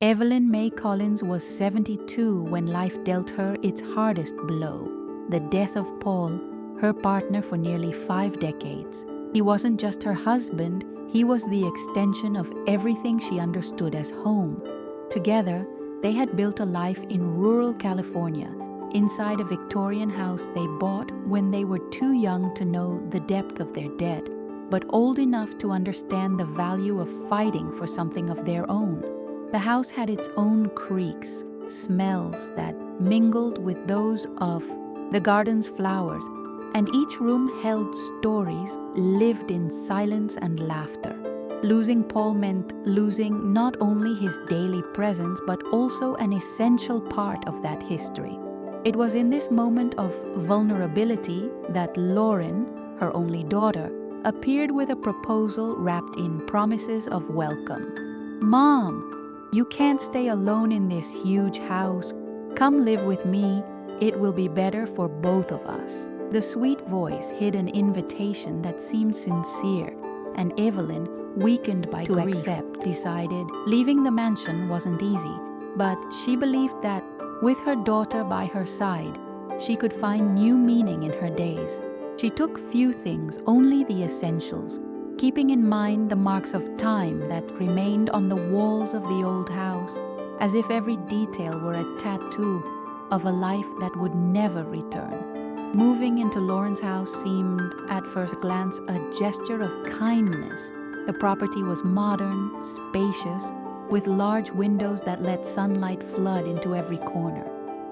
Evelyn May Collins was 72 when life dealt her its hardest blow, the death of Paul, her partner for nearly 5 decades. He wasn't just her husband, he was the extension of everything she understood as home. Together, they had built a life in rural California, inside a Victorian house they bought when they were too young to know the depth of their debt, but old enough to understand the value of fighting for something of their own. The house had its own creaks, smells that mingled with those of the garden's flowers, and each room held stories lived in silence and laughter. Losing Paul meant losing not only his daily presence but also an essential part of that history. It was in this moment of vulnerability that Lauren, her only daughter, appeared with a proposal wrapped in promises of welcome. "Mom, you can't stay alone in this huge house. Come live with me. It will be better for both of us." The sweet voice hid an invitation that seemed sincere, and Evelyn, weakened by grief, decided leaving the mansion wasn't easy. But she believed that, with her daughter by her side, she could find new meaning in her days. She took few things, only the essentials, keeping in mind the marks of time that remained on the walls of the old house, as if every detail were a tattoo of a life that would never return. Moving into Lauren's house seemed, at first glance, a gesture of kindness. The property was modern, spacious, with large windows that let sunlight flood into every corner.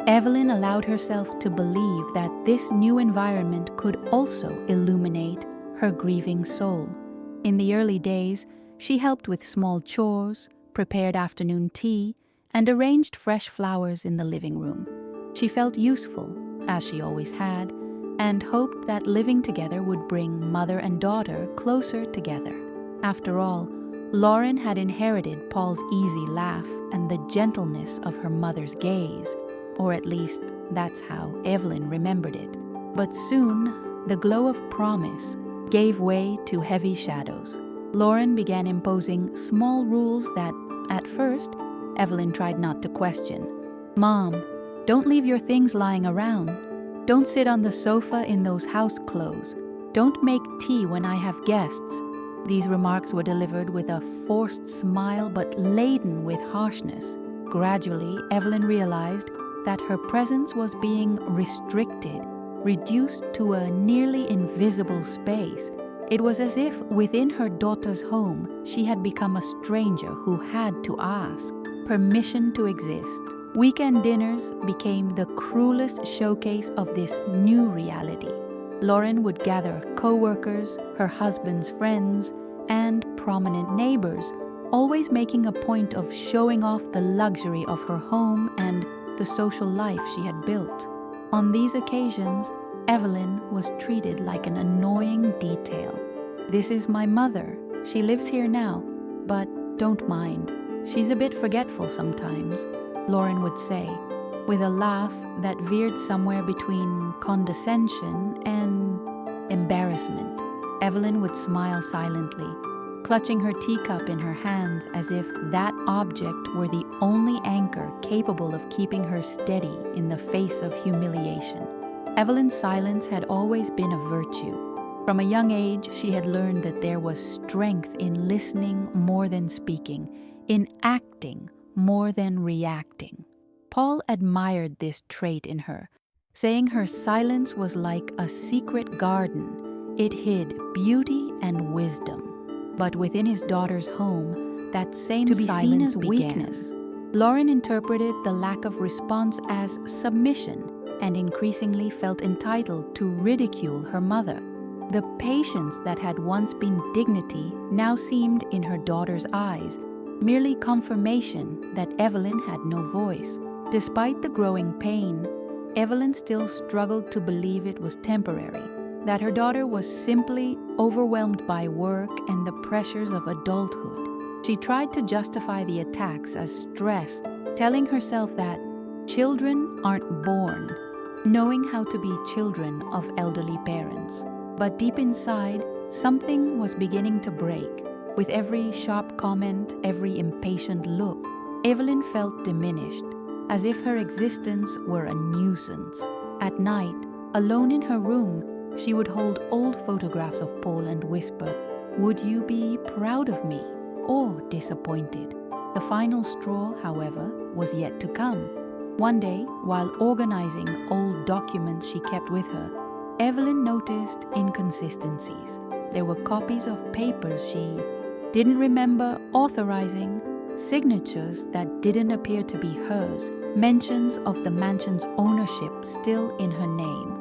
Evelyn allowed herself to believe that this new environment could also illuminate her grieving soul. In the early days, she helped with small chores, prepared afternoon tea, and arranged fresh flowers in the living room. She felt useful, as she always had, and hoped that living together would bring mother and daughter closer together. After all, Lauren had inherited Paul's easy laugh and the gentleness of her mother's gaze, or at least that's how Evelyn remembered it. But soon, the glow of promise gave way to heavy shadows. Lauren began imposing small rules that, at first, Evelyn tried not to question. "Mom, don't leave your things lying around. Don't sit on the sofa in those house clothes. Don't make tea when I have guests." These remarks were delivered with a forced smile but laden with harshness. Gradually, Evelyn realized that her presence was being restricted, reduced to a nearly invisible space. It was as if within her daughter's home she had become a stranger who had to ask permission to exist. Weekend dinners became the cruelest showcase of this new reality. Lauren would gather co-workers, her husband's friends, and prominent neighbors, always making a point of showing off the luxury of her home and the social life she had built. On these occasions, Evelyn was treated like an annoying detail. "This is my mother. She lives here now, but don't mind. She's a bit forgetful sometimes," Lauren would say, with a laugh that veered somewhere between condescension and embarrassment. Evelyn would smile silently, clutching her teacup in her hands as if that object were the only anchor capable of keeping her steady in the face of humiliation. Evelyn's silence had always been a virtue. From a young age, she had learned that there was strength in listening more than speaking, in acting more than reacting. Paul admired this trait in her, saying her silence was like a secret garden. It hid beauty and wisdom. But within his daughter's home, that same silence began. Weakness. Lauren interpreted the lack of response as submission and increasingly felt entitled to ridicule her mother. The patience that had once been dignity now seemed, in her daughter's eyes, merely confirmation that Evelyn had no voice. Despite the growing pain, Evelyn still struggled to believe it was temporary, that her daughter was simply overwhelmed by work and the pressures of adulthood. She tried to justify the attacks as stress, telling herself that children aren't born, knowing how to be children of elderly parents. But deep inside, something was beginning to break. With every sharp comment, every impatient look, Evelyn felt diminished, as if her existence were a nuisance. At night, alone in her room, she would hold old photographs of Paul and whisper, "Would you be proud of me or disappointed?" The final straw, however, was yet to come. One day, while organizing old documents she kept with her, Evelyn noticed inconsistencies. There were copies of papers she didn't remember authorizing, signatures that didn't appear to be hers, mentions of the mansion's ownership still in her name.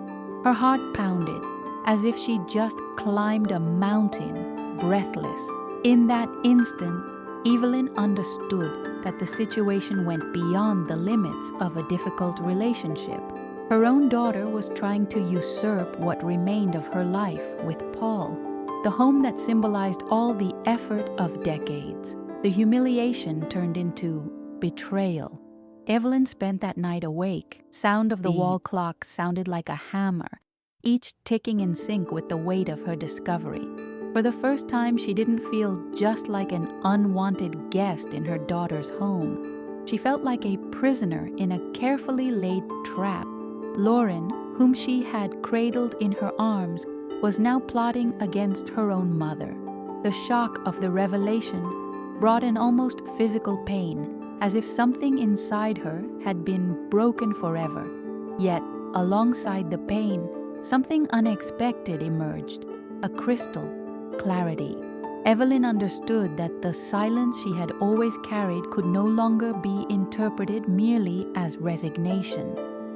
Her heart pounded, as if she just climbed a mountain, breathless. In that instant, Evelyn understood that the situation went beyond the limits of a difficult relationship. Her own daughter was trying to usurp what remained of her life with Paul, the home that symbolized all the effort of decades. The humiliation turned into betrayal. Evelyn spent that night awake. Sound of the wall clock sounded like a hammer, each ticking in sync with the weight of her discovery. For the first time, she didn't feel just like an unwanted guest in her daughter's home. She felt like a prisoner in a carefully laid trap. Lauren, whom she had cradled in her arms, was now plotting against her own mother. The shock of the revelation brought an almost physical pain, as if something inside her had been broken forever. Yet, alongside the pain, something unexpected emerged, a crystal clarity. Evelyn understood that the silence she had always carried could no longer be interpreted merely as resignation.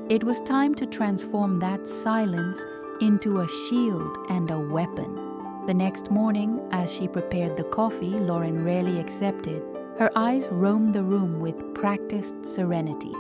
It was time to transform that silence into a shield and a weapon. The next morning, as she prepared the coffee Lauren rarely accepted, her eyes roamed the room with practiced serenity.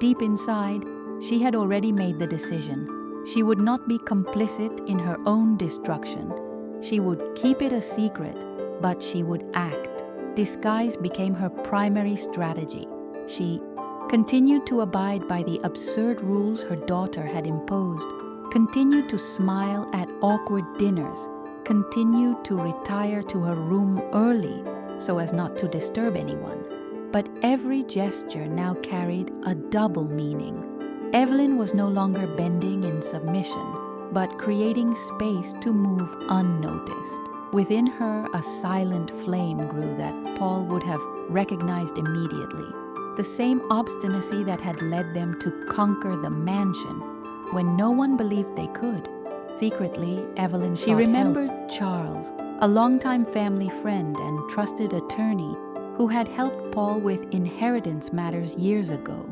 Deep inside, she had already made the decision. She would not be complicit in her own destruction. She would keep it a secret, but she would act. Disguise became her primary strategy. She continued to abide by the absurd rules her daughter had imposed, continued to smile at awkward dinners, continued to retire to her room early so as not to disturb anyone. But every gesture now carried a double meaning. Evelyn was no longer bending in submission, but creating space to move unnoticed. Within her, a silent flame grew that Paul would have recognized immediately. The same obstinacy that had led them to conquer the mansion when no one believed they could. Secretly, Evelyn sought help. She remembered Charles, a longtime family friend and trusted attorney who had helped Paul with inheritance matters years ago.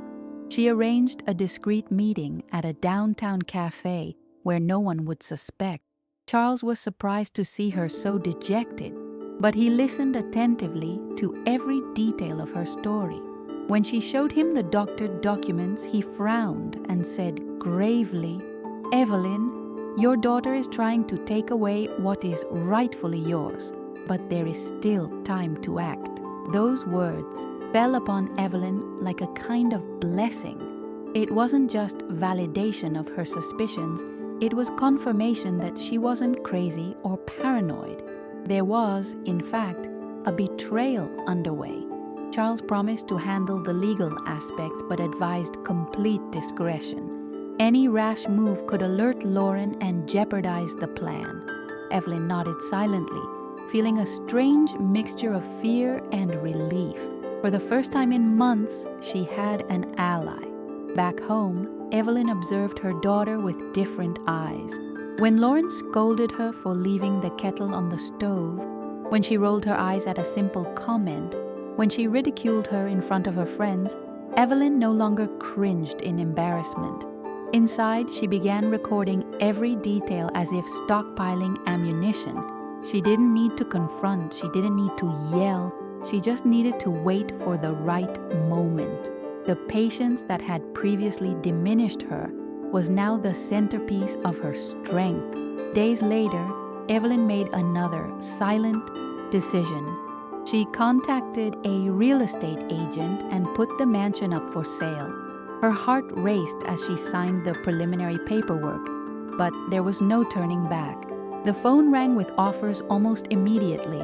She arranged a discreet meeting at a downtown cafe where no one would suspect. Charles was surprised to see her so dejected, but he listened attentively to every detail of her story. When she showed him the doctored documents, he frowned and said gravely, "Evelyn, your daughter is trying to take away what is rightfully yours, but there is still time to act." Those words fell upon Evelyn like a kind of blessing. It wasn't just validation of her suspicions, it was confirmation that she wasn't crazy or paranoid. There was, in fact, a betrayal underway. Charles promised to handle the legal aspects but advised complete discretion. Any rash move could alert Lauren and jeopardize the plan. Evelyn nodded silently, feeling a strange mixture of fear and relief. For the first time in months, she had an ally. Back home, Evelyn observed her daughter with different eyes. When Lauren scolded her for leaving the kettle on the stove, when she rolled her eyes at a simple comment, when she ridiculed her in front of her friends, Evelyn no longer cringed in embarrassment. Inside, she began recording every detail as if stockpiling ammunition. She didn't need to confront, she didn't need to yell, she just needed to wait for the right moment. The patience that had previously diminished her was now the centerpiece of her strength. Days later, Evelyn made another silent decision. She contacted a real estate agent and put the mansion up for sale. Her heart raced as she signed the preliminary paperwork, but there was no turning back. The phone rang with offers almost immediately.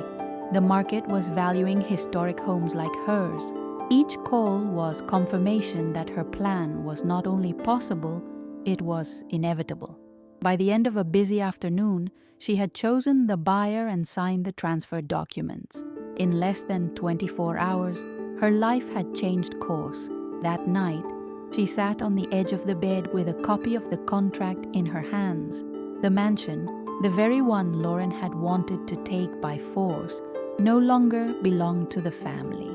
The market was valuing historic homes like hers. Each call was confirmation that her plan was not only possible, it was inevitable. By the end of a busy afternoon, she had chosen the buyer and signed the transfer documents. In less than 24 hours, her life had changed course. That night, she sat on the edge of the bed with a copy of the contract in her hands. The mansion, the very one Lauren had wanted to take by force, no longer belonged to the family.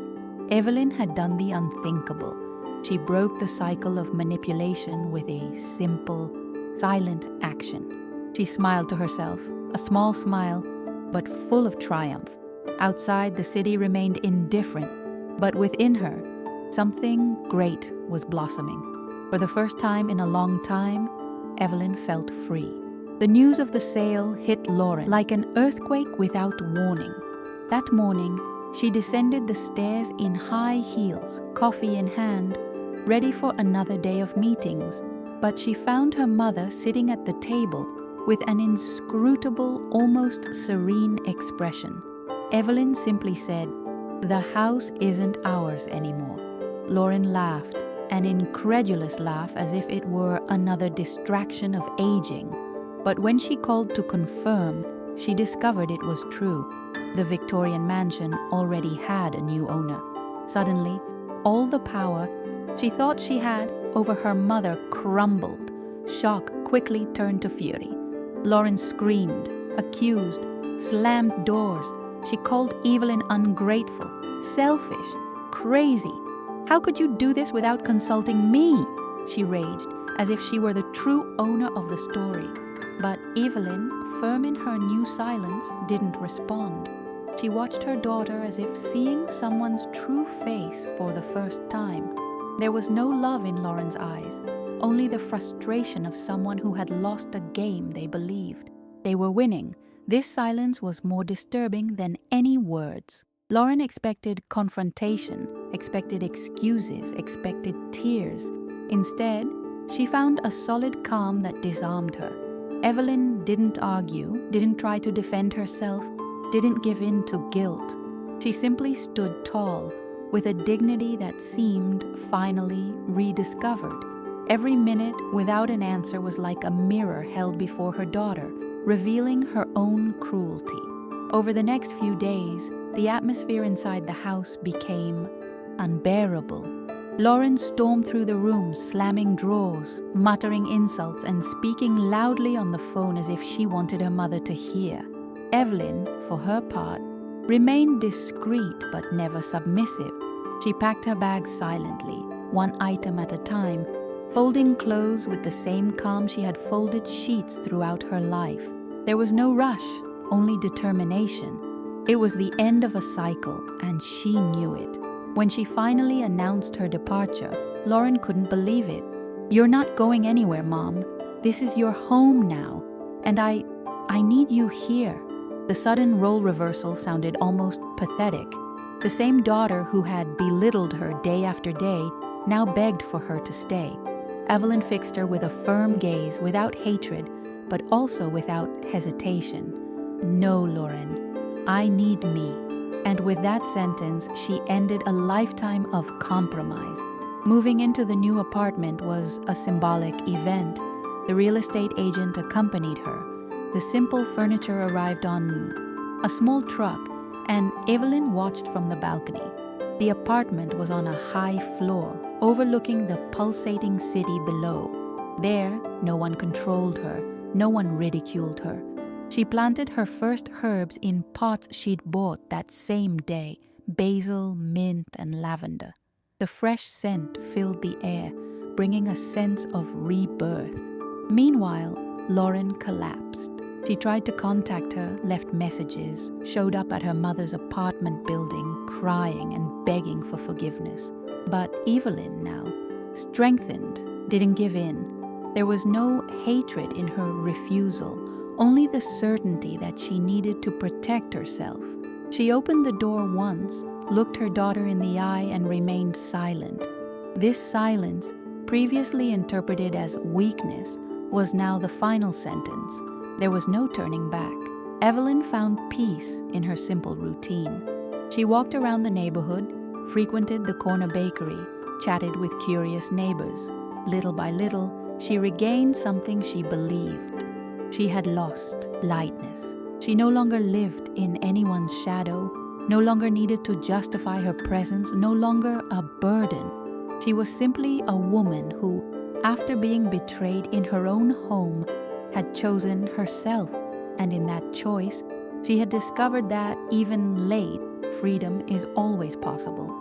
Evelyn had done the unthinkable. She broke the cycle of manipulation with a simple, silent action. She smiled to herself, a small smile, but full of triumph. Outside, the city remained indifferent, but within her, something great was blossoming. For the first time in a long time, Evelyn felt free. The news of the sale hit Lauren like an earthquake without warning. That morning, she descended the stairs in high heels, coffee in hand, ready for another day of meetings. But she found her mother sitting at the table with an inscrutable, almost serene expression. Evelyn simply said, "The house isn't ours anymore." Lauren laughed, an incredulous laugh as if it were another distraction of aging. But when she called to confirm, she discovered it was true. The Victorian mansion already had a new owner. Suddenly, all the power she thought she had over her mother crumbled. Shock quickly turned to fury. Lauren screamed, accused, slammed doors. She called Evelyn ungrateful, selfish, crazy. "How could you do this without consulting me?" she raged, as if she were the true owner of the story. But Evelyn, firm in her new silence, didn't respond. She watched her daughter as if seeing someone's true face for the first time. There was no love in Lauren's eyes, only the frustration of someone who had lost a game they believed. They were winning. This silence was more disturbing than any words. Lauren expected confrontation, expected excuses, expected tears. Instead, she found a solid calm that disarmed her. Evelyn didn't argue, didn't try to defend herself, didn't give in to guilt. She simply stood tall, with a dignity that seemed finally rediscovered. Every minute without an answer was like a mirror held before her daughter, revealing her own cruelty. Over the next few days, the atmosphere inside the house became unbearable. Lauren stormed through the rooms, slamming drawers, muttering insults, and speaking loudly on the phone as if she wanted her mother to hear. Evelyn, for her part, remained discreet but never submissive. She packed her bags silently, one item at a time, folding clothes with the same calm she had folded sheets throughout her life. There was no rush, only determination. It was the end of a cycle, and she knew it. When she finally announced her departure, Lauren couldn't believe it. "You're not going anywhere, Mom. This is your home now, and I need you here." The sudden role reversal sounded almost pathetic. The same daughter who had belittled her day after day now begged for her to stay. Evelyn fixed her with a firm gaze, without hatred, but also without hesitation. "No, Lauren, I need me." And with that sentence, she ended a lifetime of compromise. Moving into the new apartment was a symbolic event. The real estate agent accompanied her. The simple furniture arrived on a small truck, and Evelyn watched from the balcony. The apartment was on a high floor, overlooking the pulsating city below. There, no one controlled her, no one ridiculed her. She planted her first herbs in pots she'd bought that same day, basil, mint, and lavender. The fresh scent filled the air, bringing a sense of rebirth. Meanwhile, Lauren collapsed. She tried to contact her, left messages, showed up at her mother's apartment building, crying and begging for forgiveness. But Evelyn now, strengthened, didn't give in. There was no hatred in her refusal, only the certainty that she needed to protect herself. She opened the door once, looked her daughter in the eye, and remained silent. This silence, previously interpreted as weakness, was now the final sentence. There was no turning back. Evelyn found peace in her simple routine. She walked around the neighborhood, frequented the corner bakery, chatted with curious neighbors. Little by little, she regained something she believed. She had lost lightness. She no longer lived in anyone's shadow, no longer needed to justify her presence, no longer a burden. She was simply a woman who, after being betrayed in her own home, had chosen herself, and in that choice, she had discovered that, even late, freedom is always possible.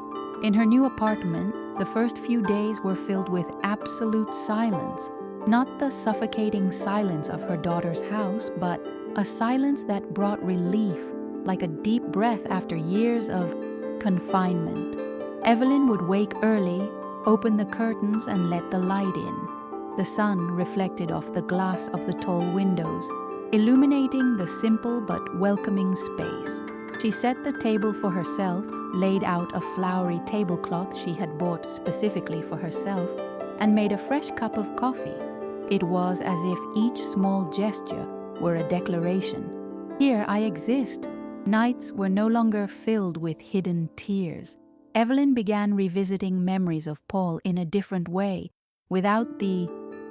In her new apartment, the first few days were filled with absolute silence, not the suffocating silence of her daughter's house, but a silence that brought relief, like a deep breath after years of confinement. Evelyn would wake early, open the curtains and let the light in. The sun reflected off the glass of the tall windows, illuminating the simple but welcoming space. She set the table for herself, laid out a flowery tablecloth she had bought specifically for herself, and made a fresh cup of coffee. It was as if each small gesture were a declaration. Here I exist. Nights were no longer filled with hidden tears. Evelyn began revisiting memories of Paul in a different way, without the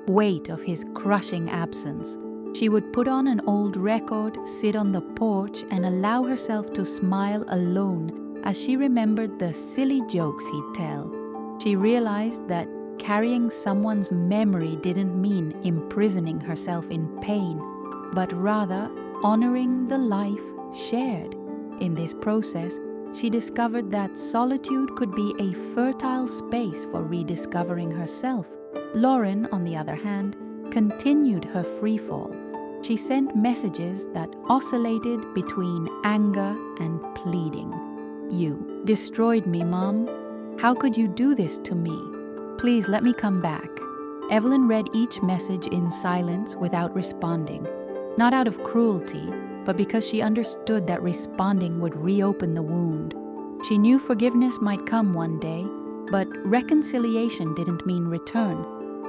weight of his crushing absence. She would put on an old record, sit on the porch, and allow herself to smile alone as she remembered the silly jokes he'd tell. She realized that carrying someone's memory didn't mean imprisoning herself in pain, but rather honoring the life shared. In this process, she discovered that solitude could be a fertile space for rediscovering herself. Lauren, on the other hand, continued her freefall. She sent messages that oscillated between anger and pleading. "You destroyed me, Mom. How could you do this to me? Please let me come back." Evelyn read each message in silence without responding, not out of cruelty, but because she understood that responding would reopen the wound. She knew forgiveness might come one day, but reconciliation didn't mean return.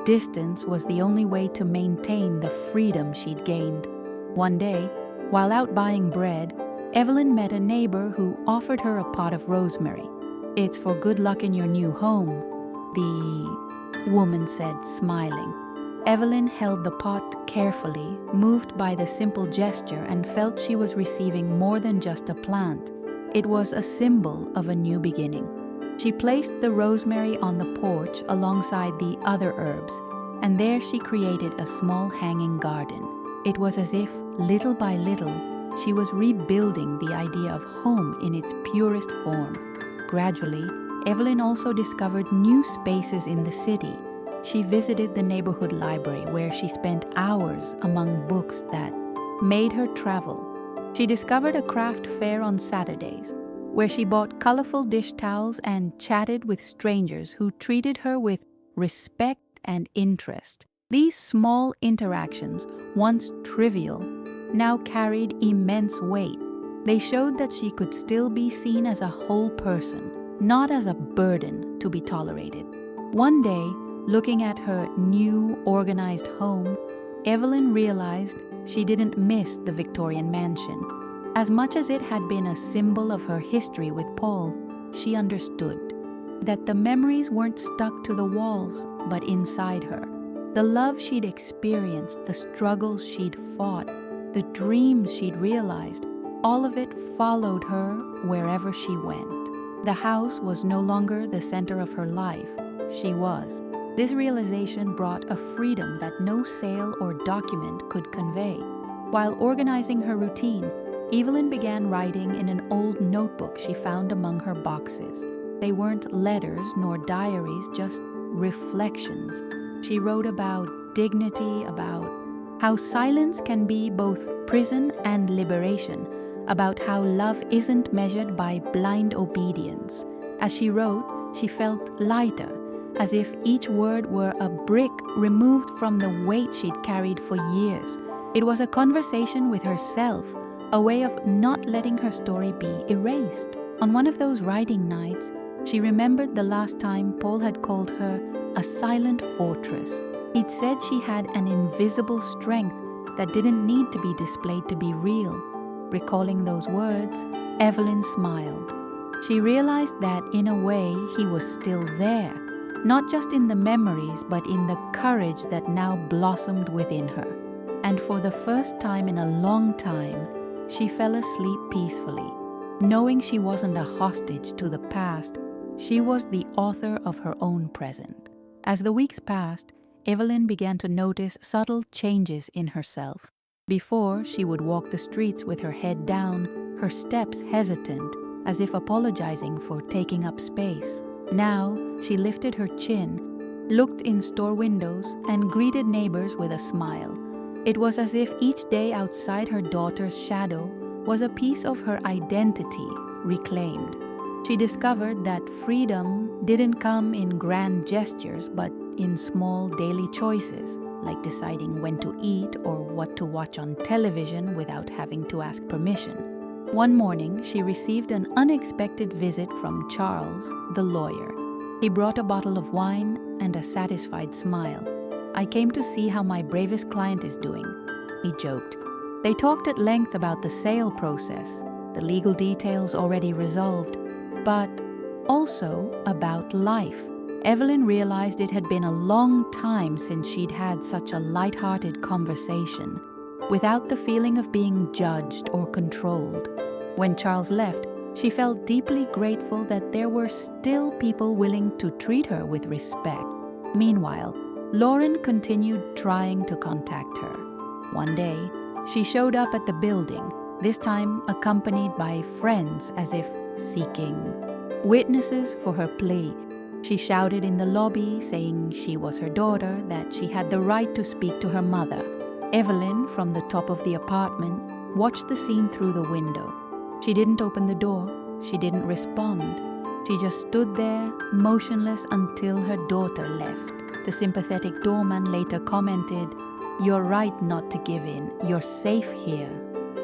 Distance was the only way to maintain the freedom she'd gained. One day, while out buying bread, Evelyn met a neighbor who offered her a pot of rosemary. "It's for good luck in your new home," the woman said, smiling. Evelyn held the pot carefully, moved by the simple gesture, and felt she was receiving more than just a plant. It was a symbol of a new beginning. She placed the rosemary on the porch alongside the other herbs, and there she created a small hanging garden. It was as if, little by little, she was rebuilding the idea of home in its purest form. Gradually, Evelyn also discovered new spaces in the city. She visited the neighborhood library, where she spent hours among books that made her travel. She discovered a craft fair on Saturdays, where she bought colorful dish towels and chatted with strangers who treated her with respect and interest. These small interactions, once trivial, now carried immense weight. They showed that she could still be seen as a whole person, not as a burden to be tolerated. One day, looking at her new, organized home, Evelyn realized she didn't miss the Victorian mansion. As much as it had been a symbol of her history with Paul, she understood that the memories weren't stuck to the walls, but inside her. The love she'd experienced, the struggles she'd fought, the dreams she'd realized, all of it followed her wherever she went. The house was no longer the center of her life. She was. This realization brought a freedom that no sale or document could convey. While organizing her routine, Evelyn began writing in an old notebook she found among her boxes. They weren't letters nor diaries, just reflections. She wrote about dignity, about how silence can be both prison and liberation, about how love isn't measured by blind obedience. As she wrote, she felt lighter, as if each word were a brick removed from the weight she'd carried for years. It was a conversation with herself, a way of not letting her story be erased. On one of those writing nights, she remembered the last time Paul had called her a silent fortress. He'd said she had an invisible strength that didn't need to be displayed to be real. Recalling those words, Evelyn smiled. She realized that, in a way, he was still there, not just in the memories, but in the courage that now blossomed within her. And for the first time in a long time, she fell asleep peacefully, knowing she wasn't a hostage to the past. She was the author of her own present. As the weeks passed, Evelyn began to notice subtle changes in herself. Before, she would walk the streets with her head down, her steps hesitant, as if apologizing for taking up space. Now, she lifted her chin, looked in store windows, and greeted neighbors with a smile. It was as if each day outside her daughter's shadow was a piece of her identity reclaimed. She discovered that freedom didn't come in grand gestures, but in small daily choices, like deciding when to eat or what to watch on television without having to ask permission. One morning, she received an unexpected visit from Charles, the lawyer. He brought a bottle of wine and a satisfied smile. "I came to see how my bravest client is doing," he joked. They talked at length about the sale process, the legal details already resolved, but also about life. Evelyn realized it had been a long time since she'd had such a light-hearted conversation, without the feeling of being judged or controlled. When Charles left, she felt deeply grateful that there were still people willing to treat her with respect. Meanwhile, Lauren continued trying to contact her. One day, she showed up at the building, this time accompanied by friends, as if seeking witnesses for her plea. She shouted in the lobby, saying she was her daughter, that she had the right to speak to her mother. Evelyn, from the top of the apartment, watched the scene through the window. She didn't open the door. She didn't respond. She just stood there, motionless, until her daughter left. The sympathetic doorman later commented, "You're right not to give in. You're safe here."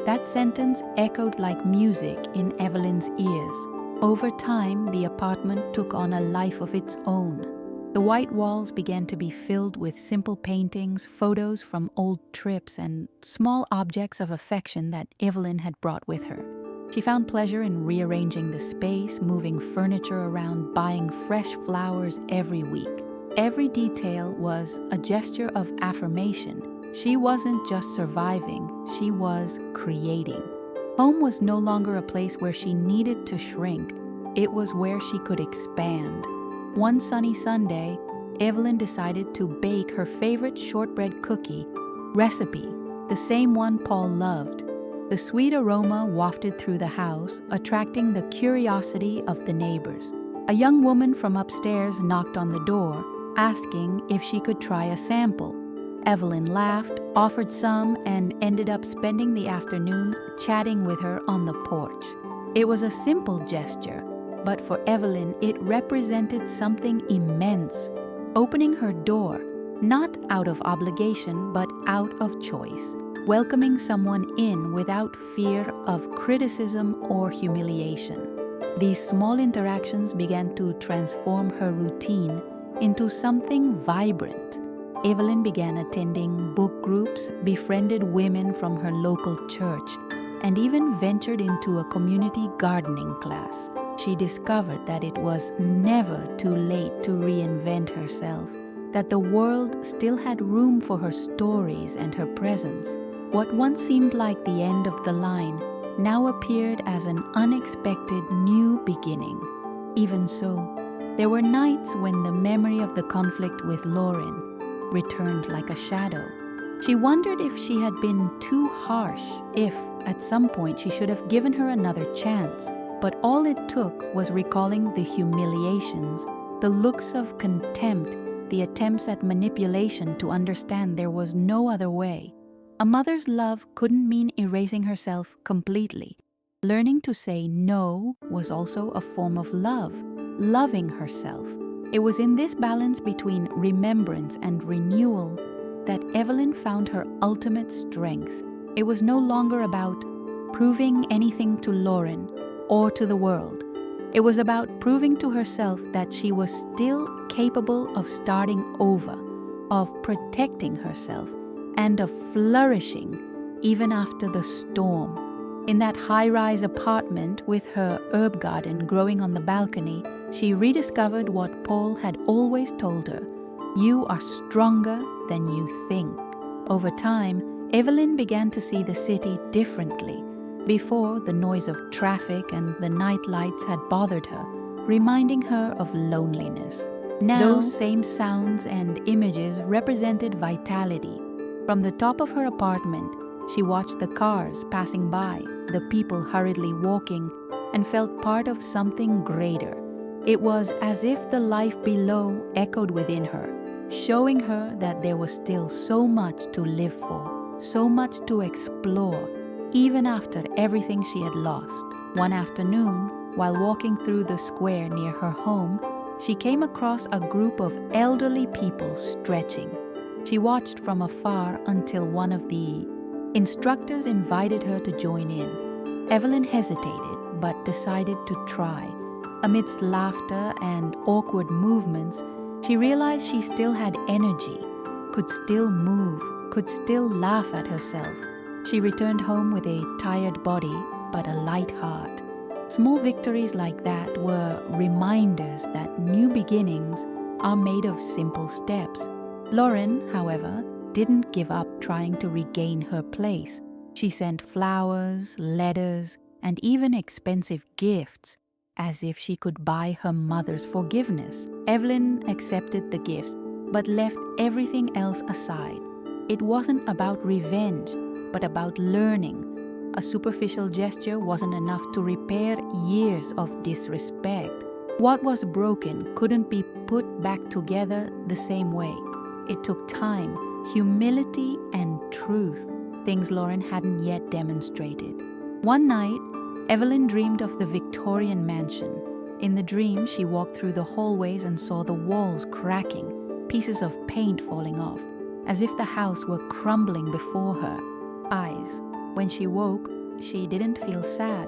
That sentence echoed like music in Evelyn's ears. Over time, the apartment took on a life of its own. The white walls began to be filled with simple paintings, photos from old trips, and small objects of affection that Evelyn had brought with her. She found pleasure in rearranging the space, moving furniture around, buying fresh flowers every week. Every detail was a gesture of affirmation. She wasn't just surviving, she was creating. Home was no longer a place where she needed to shrink. It was where she could expand. One sunny Sunday, Evelyn decided to bake her favorite shortbread cookie recipe, the same one Paul loved. The sweet aroma wafted through the house, attracting the curiosity of the neighbors. A young woman from upstairs knocked on the door, asking if she could try a sample. Evelyn laughed, offered some, and ended up spending the afternoon chatting with her on the porch. It was a simple gesture, but for Evelyn it represented something immense, opening her door, not out of obligation but out of choice, welcoming someone in without fear of criticism or humiliation. These small interactions began to transform her routine into something vibrant. Evelyn began attending book groups, befriended women from her local church, and even ventured into a community gardening class. She discovered that it was never too late to reinvent herself, that the world still had room for her stories and her presence. What once seemed like the end of the line now appeared as an unexpected new beginning. Even so, there were nights when the memory of the conflict with Lauren returned like a shadow. She wondered if she had been too harsh, if, at some point, she should have given her another chance. But all it took was recalling the humiliations, the looks of contempt, the attempts at manipulation to understand there was no other way. A mother's love couldn't mean erasing herself completely. Learning to say no was also a form of love, loving herself. It was in this balance between remembrance and renewal that Evelyn found her ultimate strength. It was no longer about proving anything to Lauren or to the world. It was about proving to herself that she was still capable of starting over, of protecting herself, and of flourishing even after the storm. In that high-rise apartment with her herb garden growing on the balcony, she rediscovered what Paul had always told her: "You are stronger than you think." Over time, Evelyn began to see the city differently. Before, the noise of traffic and the night lights had bothered her, reminding her of loneliness. Now, those same sounds and images represented vitality. From the top of her apartment, she watched the cars passing by, the people hurriedly walking, and felt part of something greater. It was as if the life below echoed within her, showing her that there was still so much to live for, so much to explore, even after everything she had lost. One afternoon, while walking through the square near her home, she came across a group of elderly people stretching. She watched from afar until one of the instructors invited her to join in. Evelyn hesitated, but decided to try. Amidst laughter and awkward movements, she realized she still had energy, could still move, could still laugh at herself. She returned home with a tired body, but a light heart. Small victories like that were reminders that new beginnings are made of simple steps. Lauren, however, didn't give up trying to regain her place. She sent flowers, letters, and even expensive gifts, as if she could buy her mother's forgiveness. Evelyn accepted the gifts, but left everything else aside. It wasn't about revenge, but about learning. A superficial gesture wasn't enough to repair years of disrespect. What was broken couldn't be put back together the same way. It took time, humility, and truth, things Lauren hadn't yet demonstrated. One night, Evelyn dreamed of the Victorian mansion. In the dream, she walked through the hallways and saw the walls cracking, pieces of paint falling off, as if the house were crumbling before her eyes. When she woke, she didn't feel sad.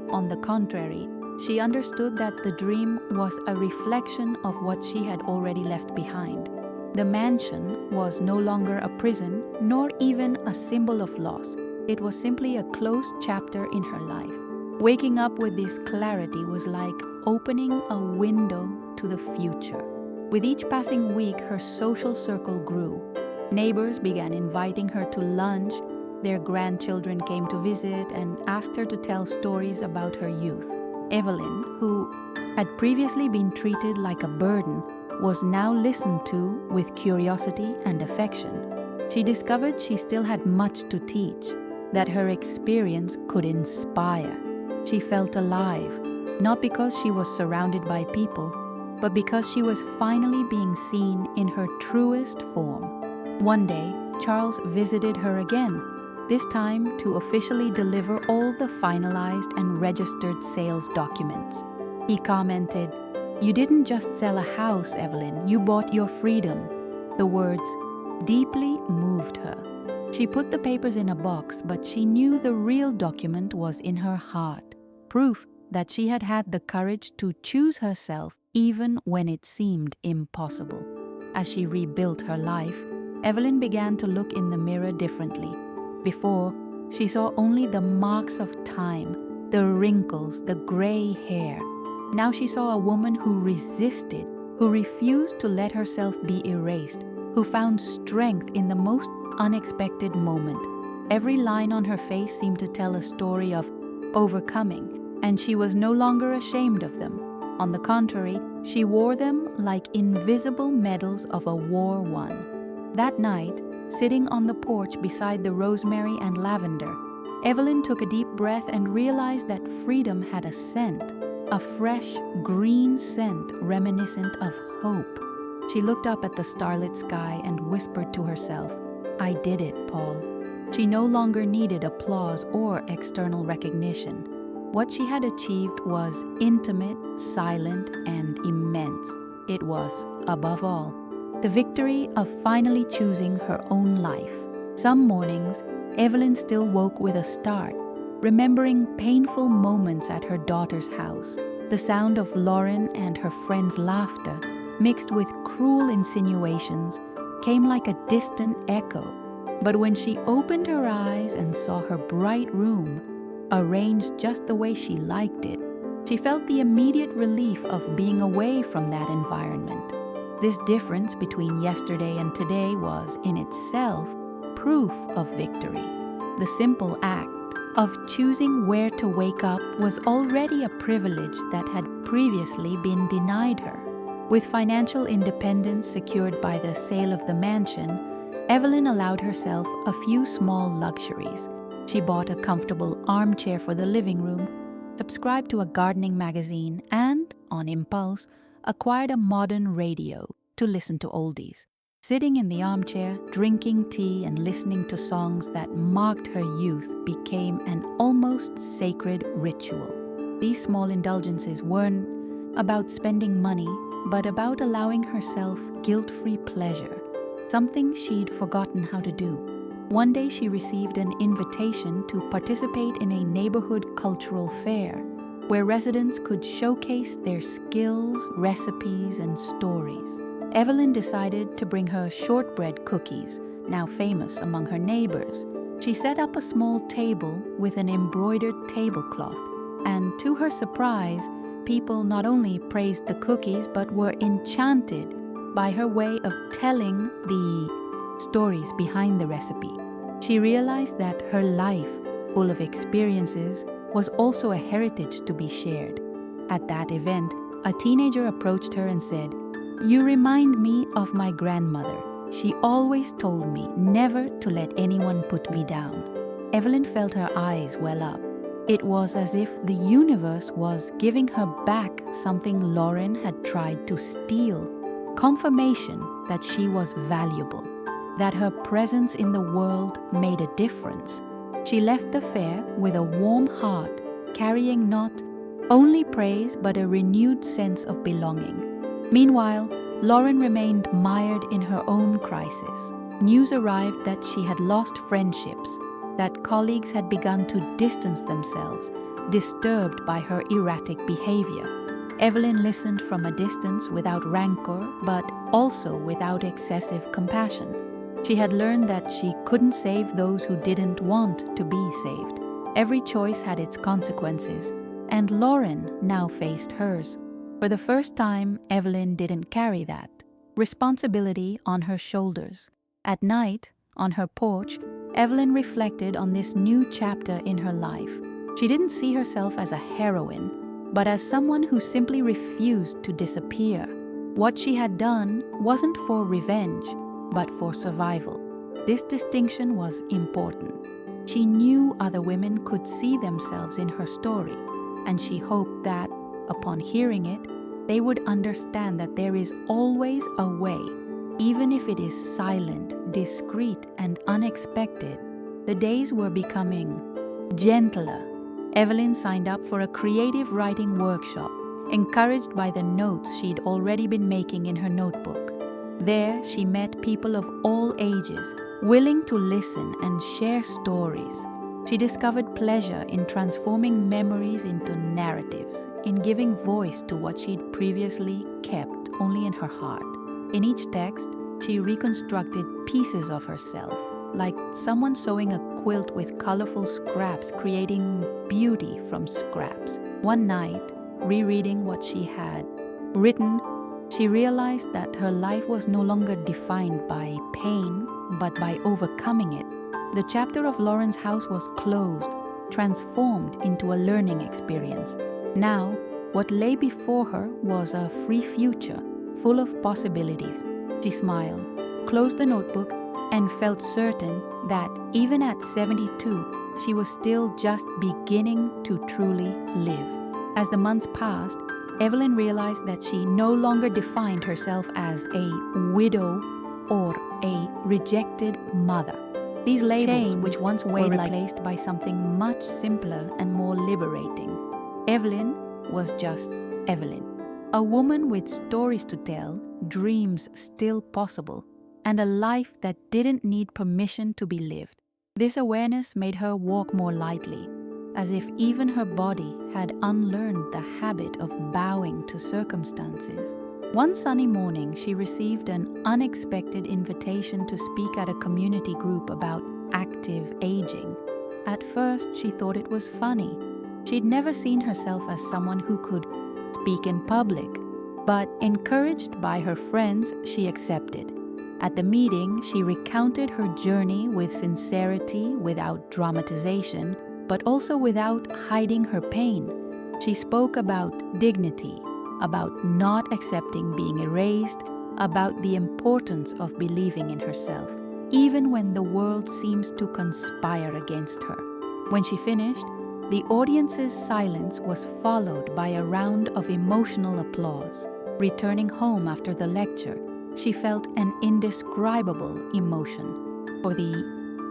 On the contrary, she understood that the dream was a reflection of what she had already left behind. The mansion was no longer a prison, nor even a symbol of loss. It was simply a closed chapter in her life. Waking up with this clarity was like opening a window to the future. With each passing week, her social circle grew. Neighbors began inviting her to lunch. Their grandchildren came to visit and asked her to tell stories about her youth. Evelyn, who had previously been treated like a burden, was now listened to with curiosity and affection. She discovered she still had much to teach, that her experience could inspire. She felt alive, not because she was surrounded by people, but because she was finally being seen in her truest form. One day, Charles visited her again, this time to officially deliver all the finalized and registered sales documents. He commented, "You didn't just sell a house, Evelyn, you bought your freedom." The words deeply moved her. She put the papers in a box, but she knew the real document was in her heart, proof that she had had the courage to choose herself even when it seemed impossible. As she rebuilt her life, Evelyn began to look in the mirror differently. Before, she saw only the marks of time, the wrinkles, the gray hair. Now she saw a woman who resisted, who refused to let herself be erased, who found strength in the most unexpected moment. Every line on her face seemed to tell a story of overcoming, and she was no longer ashamed of them. On the contrary, she wore them like invisible medals of a war won. That night, sitting on the porch beside the rosemary and lavender, Evelyn took a deep breath and realized that freedom had a scent, a fresh, green scent reminiscent of hope. She looked up at the starlit sky and whispered to herself, "I did it, Paul." She no longer needed applause or external recognition. What she had achieved was intimate, silent, and immense. It was, above all, the victory of finally choosing her own life. Some mornings, Evelyn still woke with a start, remembering painful moments at her daughter's house. The sound of Lauren and her friends' laughter, mixed with cruel insinuations, came like a distant echo. But when she opened her eyes and saw her bright room, arranged just the way she liked it, she felt the immediate relief of being away from that environment. This difference between yesterday and today was, in itself, proof of victory. The simple act of choosing where to wake up was already a privilege that had previously been denied her. With financial independence secured by the sale of the mansion, Evelyn allowed herself a few small luxuries. She bought a comfortable armchair for the living room, subscribed to a gardening magazine, and, on impulse, acquired a modern radio to listen to oldies. Sitting in the armchair, drinking tea and listening to songs that marked her youth became an almost sacred ritual. These small indulgences weren't about spending money, but about allowing herself guilt-free pleasure, something she'd forgotten how to do. One day she received an invitation to participate in a neighborhood cultural fair, where residents could showcase their skills, recipes, and stories. Evelyn decided to bring her shortbread cookies, now famous among her neighbors. She set up a small table with an embroidered tablecloth, and to her surprise, people not only praised the cookies but were enchanted by her way of telling the stories behind the recipe. She realized that her life, full of experiences, was also a heritage to be shared. At that event, a teenager approached her and said, "You remind me of my grandmother. She always told me never to let anyone put me down." Evelyn felt her eyes well up. It was as if the universe was giving her back something Lauren had tried to steal. Confirmation that she was valuable, that her presence in the world made a difference. She left the fair with a warm heart, carrying not only praise but a renewed sense of belonging. Meanwhile, Lauren remained mired in her own crisis. News arrived that she had lost friendships, that colleagues had begun to distance themselves, disturbed by her erratic behavior. Evelyn listened from a distance without rancor, but also without excessive compassion. She had learned that she couldn't save those who didn't want to be saved. Every choice had its consequences, and Lauren now faced hers. For the first time, Evelyn didn't carry that responsibility on her shoulders. At night, on her porch, Evelyn reflected on this new chapter in her life. She didn't see herself as a heroine, but as someone who simply refused to disappear. What she had done wasn't for revenge, but for survival. This distinction was important. She knew other women could see themselves in her story, and she hoped that, upon hearing it, they would understand that there is always a way, even if it is silent, discreet, and unexpected. The days were becoming gentler. Evelyn signed up for a creative writing workshop, encouraged by the notes she'd already been making in her notebook. There, she met people of all ages, willing to listen and share stories. She discovered pleasure in transforming memories into narratives, in giving voice to what she'd previously kept only in her heart. In each text, she reconstructed pieces of herself, like someone sewing a quilt with colorful scraps, creating beauty from scraps. One night, rereading what she had written, she realized that her life was no longer defined by pain, but by overcoming it. The chapter of Lauren's house was closed, transformed into a learning experience. Now, what lay before her was a free future, full of possibilities. She smiled, closed the notebook, and felt certain that even at 72, she was still just beginning to truly live. As the months passed, Evelyn realized that she no longer defined herself as a widow or a rejected mother. These labels, which once weighed, were replaced by something much simpler and more liberating. Evelyn was just Evelyn. A woman with stories to tell, dreams still possible, and a life that didn't need permission to be lived. This awareness made her walk more lightly, as if even her body had unlearned the habit of bowing to circumstances. One sunny morning, she received an unexpected invitation to speak at a community group about active aging. At first, she thought it was funny. She'd never seen herself as someone who could speak in public, but encouraged by her friends, she accepted. At the meeting, she recounted her journey with sincerity, without dramatization, but also without hiding her pain. She spoke about dignity, about not accepting being erased, about the importance of believing in herself, even when the world seems to conspire against her. When she finished, the audience's silence was followed by a round of emotional applause. Returning home after the lecture, she felt an indescribable emotion. For the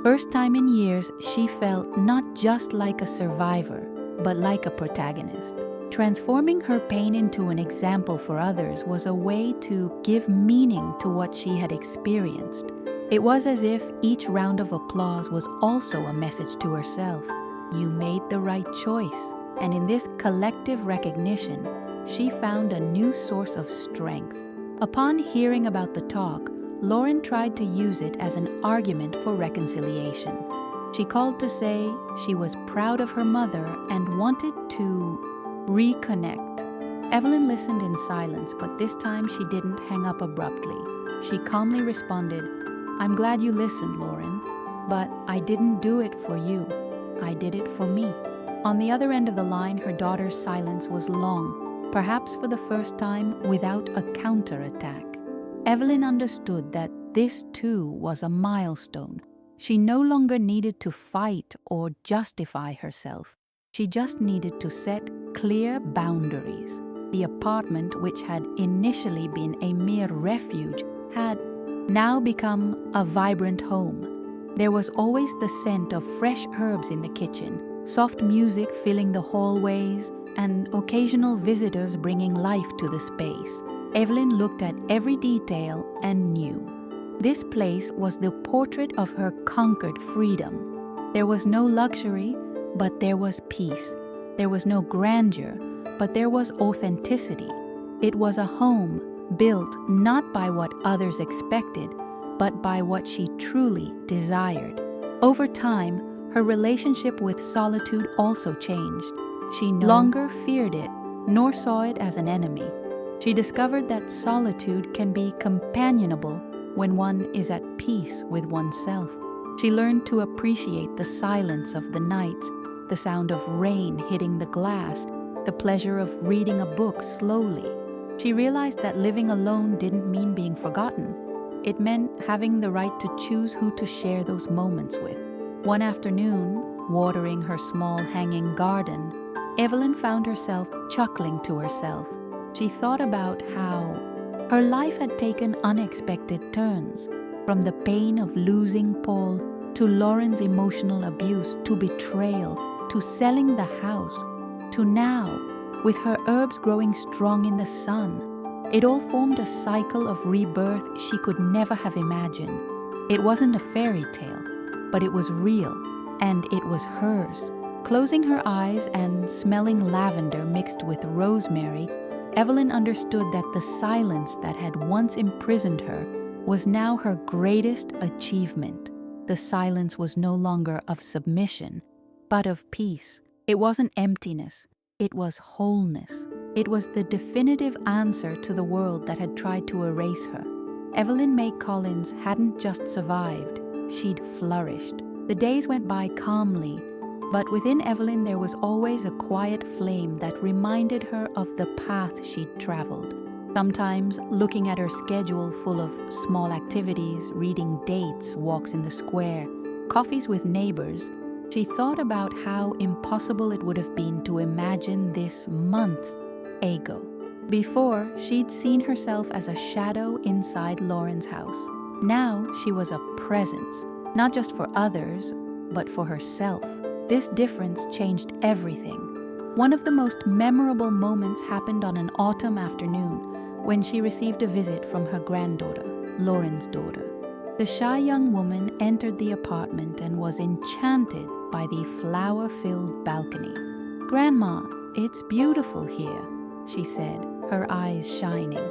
first time in years, she felt not just like a survivor, but like a protagonist. Transforming her pain into an example for others was a way to give meaning to what she had experienced. It was as if each round of applause was also a message to herself. You made the right choice. And in this collective recognition, she found a new source of strength. Upon hearing about the talk, Lauren tried to use it as an argument for reconciliation. She called to say she was proud of her mother and wanted to reconnect. Evelyn listened in silence, but this time she didn't hang up abruptly. She calmly responded, "I'm glad you listened, Lauren, but I didn't do it for you. I did it for me." On the other end of the line, her daughter's silence was long, perhaps for the first time without a counterattack. Evelyn understood that this too was a milestone. She no longer needed to fight or justify herself. She just needed to set clear boundaries. The apartment, which had initially been a mere refuge, had now become a vibrant home. There was always the scent of fresh herbs in the kitchen, soft music filling the hallways, and occasional visitors bringing life to the space. Evelyn looked at every detail and knew. This place was the portrait of her conquered freedom. There was no luxury, but there was peace. There was no grandeur, but there was authenticity. It was a home built not by what others expected, but by what she truly desired. Over time, her relationship with solitude also changed. She no longer feared it, nor saw it as an enemy. She discovered that solitude can be companionable when one is at peace with oneself. She learned to appreciate the silence of the nights, the sound of rain hitting the glass, the pleasure of reading a book slowly. She realized that living alone didn't mean being forgotten. It meant having the right to choose who to share those moments with. One afternoon, watering her small hanging garden, Evelyn found herself chuckling to herself. She thought about how her life had taken unexpected turns, from the pain of losing Paul, to Lauren's emotional abuse, to betrayal, to selling the house, to now, with her herbs growing strong in the sun. It all formed a cycle of rebirth she could never have imagined. It wasn't a fairy tale, but it was real, and it was hers. Closing her eyes and smelling lavender mixed with rosemary, Evelyn understood that the silence that had once imprisoned her was now her greatest achievement. The silence was no longer of submission, but of peace. It wasn't emptiness, it was wholeness. It was the definitive answer to the world that had tried to erase her. Evelyn May Collins hadn't just survived, she'd flourished. The days went by calmly, but within Evelyn there was always a quiet flame that reminded her of the path she'd traveled. Sometimes, looking at her schedule full of small activities, reading dates, walks in the square, coffees with neighbors, she thought about how impossible it would have been to imagine this months ago. Before, she'd seen herself as a shadow inside Lauren's house. Now, she was a presence, not just for others, but for herself. This difference changed everything. One of the most memorable moments happened on an autumn afternoon when she received a visit from her granddaughter, Lauren's daughter. The shy young woman entered the apartment and was enchanted by the flower-filled balcony. "Grandma, it's beautiful here," she said, her eyes shining.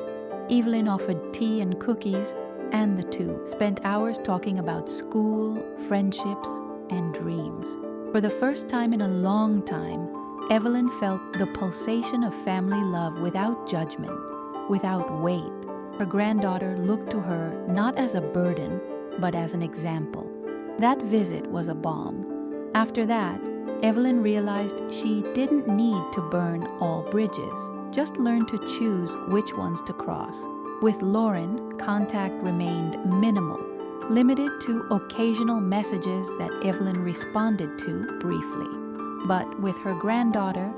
Evelyn offered tea and cookies, and the two spent hours talking about school, friendships, and dreams. For the first time in a long time, Evelyn felt the pulsation of family love without judgment, without weight. Her granddaughter looked to her not as a burden, but as an example. That visit was a balm. After that, Evelyn realized she didn't need to burn all bridges, just learn to choose which ones to cross. With Lauren, contact remained minimal, limited to occasional messages that Evelyn responded to briefly. But with her granddaughter,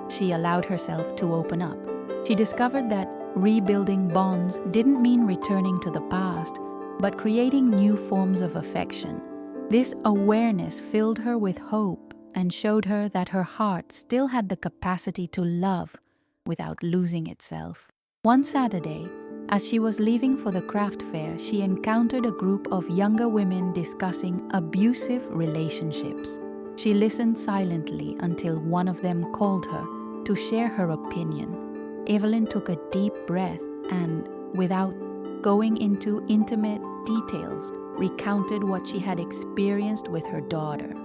she allowed herself to open up. She discovered that rebuilding bonds didn't mean returning to the past, but creating new forms of affection. This awareness filled her with hope and showed her that her heart still had the capacity to love without losing itself. One Saturday, as she was leaving for the craft fair, she encountered a group of younger women discussing abusive relationships. She listened silently until one of them called her to share her opinion. Evelyn took a deep breath and, without going into intimate details, recounted what she had experienced with her daughter.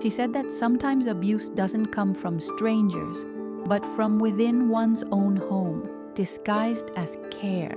She said that sometimes abuse doesn't come from strangers, but from within one's own home, disguised as care,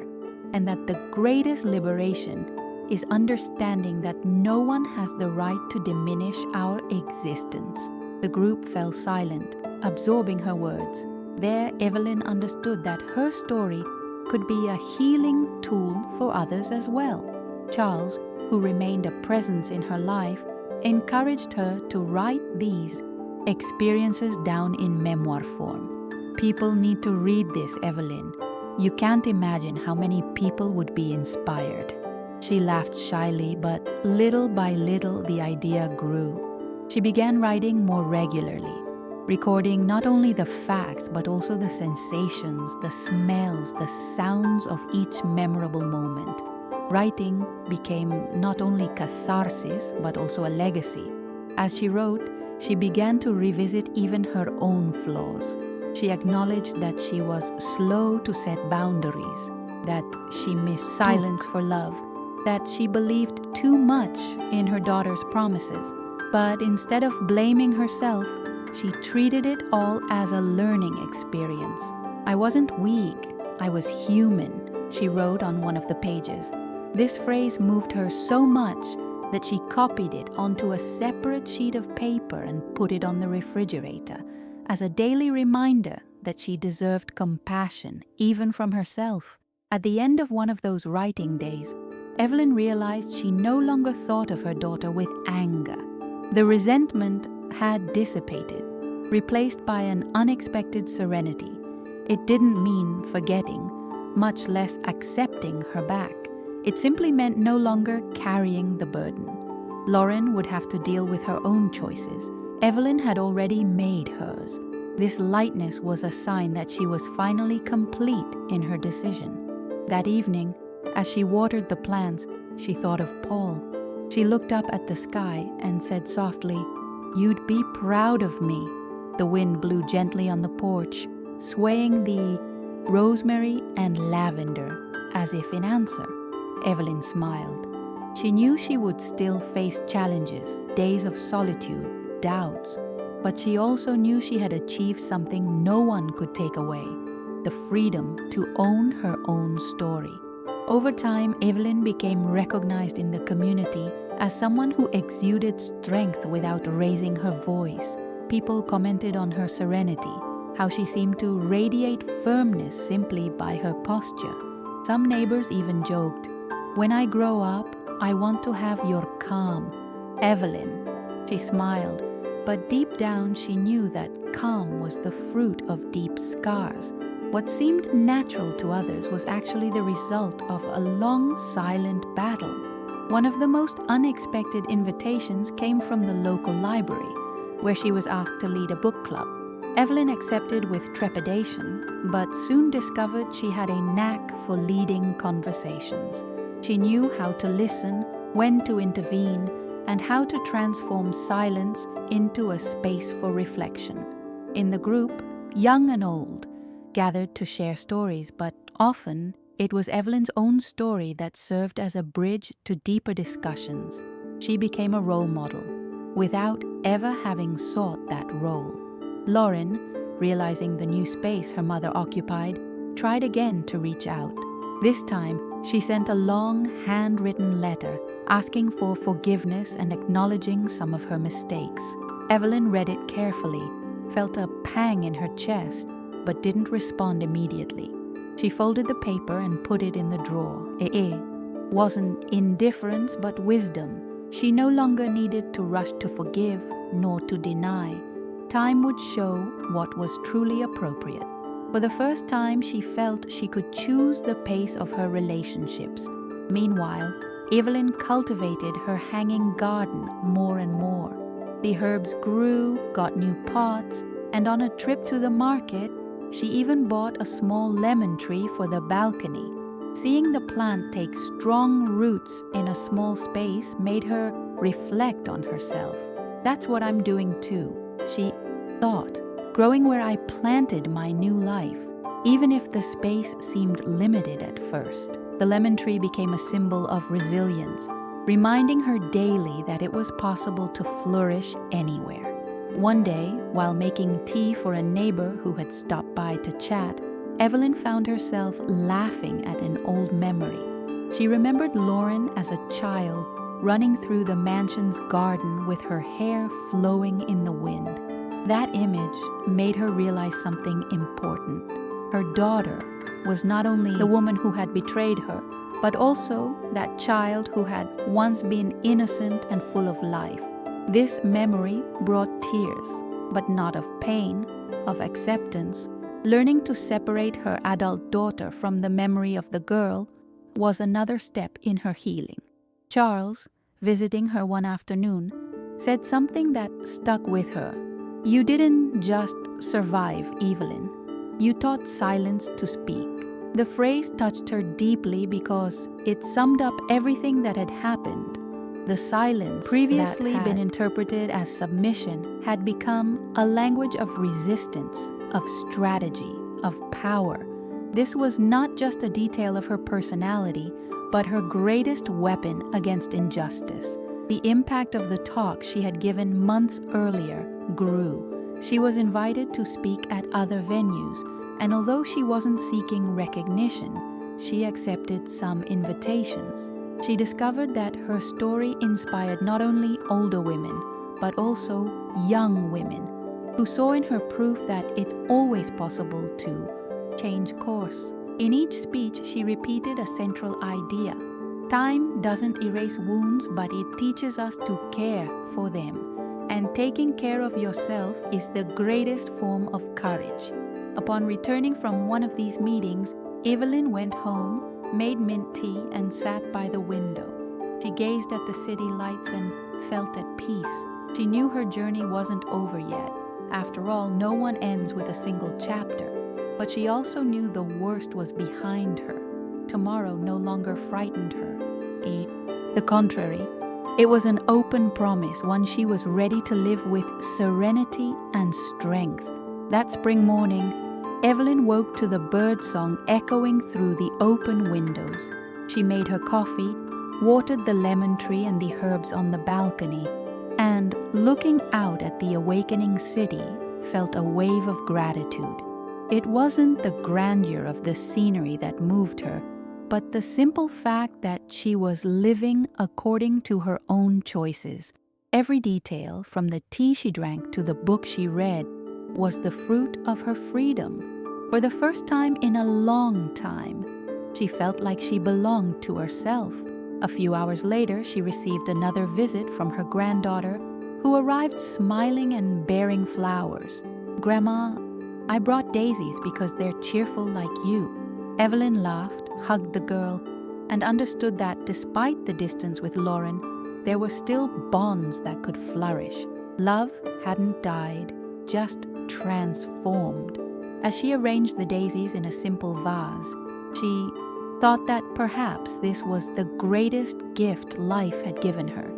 and that the greatest liberation is understanding that no one has the right to diminish our existence. The group fell silent, absorbing her words. There, Evelyn understood that her story could be a healing tool for others as well. Charles, who remained a presence in her life, encouraged her to write these experiences down in memoir form. People need to read this, Evelyn. You can't imagine how many people would be inspired. She laughed shyly, but little by little the idea grew. She began writing more regularly, recording not only the facts but also the sensations, the smells, the sounds of each memorable moment. Writing became not only catharsis but also a legacy. As she wrote, she began to revisit even her own flaws. She acknowledged that she was slow to set boundaries, that she missed silence for love, that she believed too much in her daughter's promises. But instead of blaming herself, she treated it all as a learning experience. I wasn't weak, I was human, she wrote on one of the pages. This phrase moved her so much that she copied it onto a separate sheet of paper and put it on the refrigerator as a daily reminder that she deserved compassion, even from herself. At the end of one of those writing days, Evelyn realized she no longer thought of her daughter with anger. The resentment had dissipated, replaced by an unexpected serenity. It didn't mean forgetting, much less accepting her back. It simply meant no longer carrying the burden. Lauren would have to deal with her own choices. Evelyn had already made hers. This lightness was a sign that she was finally complete in her decision. That evening, as she watered the plants, she thought of Paul. She looked up at the sky and said softly, "You'd be proud of me." The wind blew gently on the porch, swaying the rosemary and lavender, as if in answer. Evelyn smiled. She knew she would still face challenges, days of solitude, doubts, but she also knew she had achieved something no one could take away, the freedom to own her own story. Over time, Evelyn became recognized in the community as someone who exuded strength without raising her voice. People commented on her serenity, how she seemed to radiate firmness simply by her posture. Some neighbors even joked, "When I grow up, I want to have your calm, Evelyn." She smiled, but deep down she knew that calm was the fruit of deep scars. What seemed natural to others was actually the result of a long, silent battle. One of the most unexpected invitations came from the local library, where she was asked to lead a book club. Evelyn accepted with trepidation, but soon discovered she had a knack for leading conversations. She knew how to listen, when to intervene, and how to transform silence into a space for reflection. In the group, young and old gathered to share stories, but often it was Evelyn's own story that served as a bridge to deeper discussions. She became a role model, without ever having sought that role. Lauren, realizing the new space her mother occupied, tried again to reach out. This time, she sent a long, handwritten letter asking for forgiveness and acknowledging some of her mistakes. Evelyn read it carefully, felt a pang in her chest, but didn't respond immediately. She folded the paper and put it in the drawer. It wasn't indifference, but wisdom. She no longer needed to rush to forgive nor to deny. Time would show what was truly appropriate. For the first time, she felt she could choose the pace of her relationships. Meanwhile, Evelyn cultivated her hanging garden more and more. The herbs grew, got new pots, and on a trip to the market, she even bought a small lemon tree for the balcony. Seeing the plant take strong roots in a small space made her reflect on herself. That's what I'm doing too, she thought, growing where I planted my new life, even if the space seemed limited at first. The lemon tree became a symbol of resilience, reminding her daily that it was possible to flourish anywhere. One day, while making tea for a neighbor who had stopped by to chat, Evelyn found herself laughing at an old memory. She remembered Lauren as a child running through the mansion's garden with her hair flowing in the wind. That image made her realize something important. Her daughter was not only the woman who had betrayed her, but also that child who had once been innocent and full of life. This memory brought tears, but not of pain, of acceptance. Learning to separate her adult daughter from the memory of the girl was another step in her healing. Charles, visiting her one afternoon, said something that stuck with her. "You didn't just survive, Evelyn. You taught silence to speak." The phrase touched her deeply because it summed up everything that had happened. The silence, previously been interpreted as submission, had become a language of resistance, of strategy, of power. This was not just a detail of her personality, but her greatest weapon against injustice. The impact of the talk she had given months earlier grew. She was invited to speak at other venues, and although she wasn't seeking recognition, she accepted some invitations. She discovered that her story inspired not only older women, but also young women, who saw in her proof that it's always possible to change course. In each speech, she repeated a central idea. Time doesn't erase wounds, but it teaches us to care for them. And taking care of yourself is the greatest form of courage. Upon returning from one of these meetings, Evelyn went home, made mint tea, and sat by the window. She gazed at the city lights and felt at peace. She knew her journey wasn't over yet. After all, no one ends with a single chapter. But she also knew the worst was behind her. Tomorrow no longer frightened her. The contrary, it was an open promise, one she was ready to live with serenity and strength. That spring morning, Evelyn woke to the birdsong echoing through the open windows. She made her coffee, watered the lemon tree and the herbs on the balcony, and, looking out at the awakening city, felt a wave of gratitude. It wasn't the grandeur of the scenery that moved her, but the simple fact that she was living according to her own choices. Every detail, from the tea she drank to the book she read, was the fruit of her freedom. For the first time in a long time, she felt like she belonged to herself. A few hours later, she received another visit from her granddaughter, who arrived smiling and bearing flowers. "Grandma, I brought daisies because they're cheerful like you." Evelyn laughed, hugged the girl, and understood that despite the distance with Lauren, there were still bonds that could flourish. Love hadn't died, just transformed. As she arranged the daisies in a simple vase, she thought that perhaps this was the greatest gift life had given her.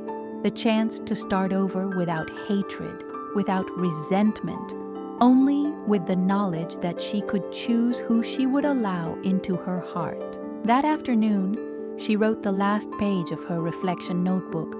The chance to start over without hatred, without resentment, only with the knowledge that she could choose who she would allow into her heart. That afternoon, she wrote the last page of her reflection notebook.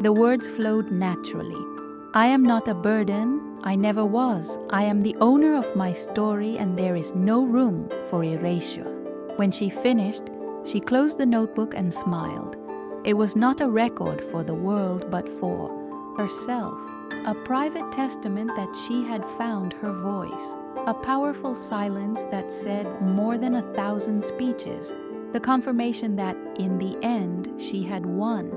The words flowed naturally, "I am not a burden. I never was. I am the owner of my story, and there is no room for erasure." When she finished, she closed the notebook and smiled. It was not a record for the world, but for herself, a private testament that she had found her voice, a powerful silence that said more than 1,000 speeches, the confirmation that, in the end, she had won.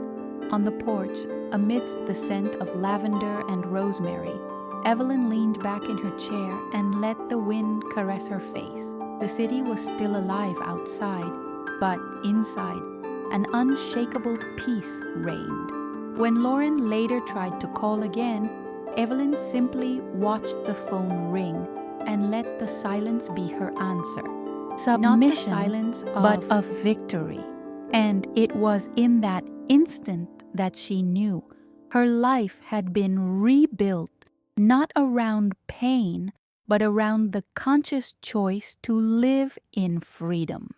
On the porch, amidst the scent of lavender and rosemary, Evelyn leaned back in her chair and let the wind caress her face. The city was still alive outside, but inside, an unshakable peace reigned. When Lauren later tried to call again, Evelyn simply watched the phone ring and let the silence be her answer. Submission, not the silence but of victory. And it was in that instant that she knew her life had been rebuilt, not around pain, but around the conscious choice to live in freedom.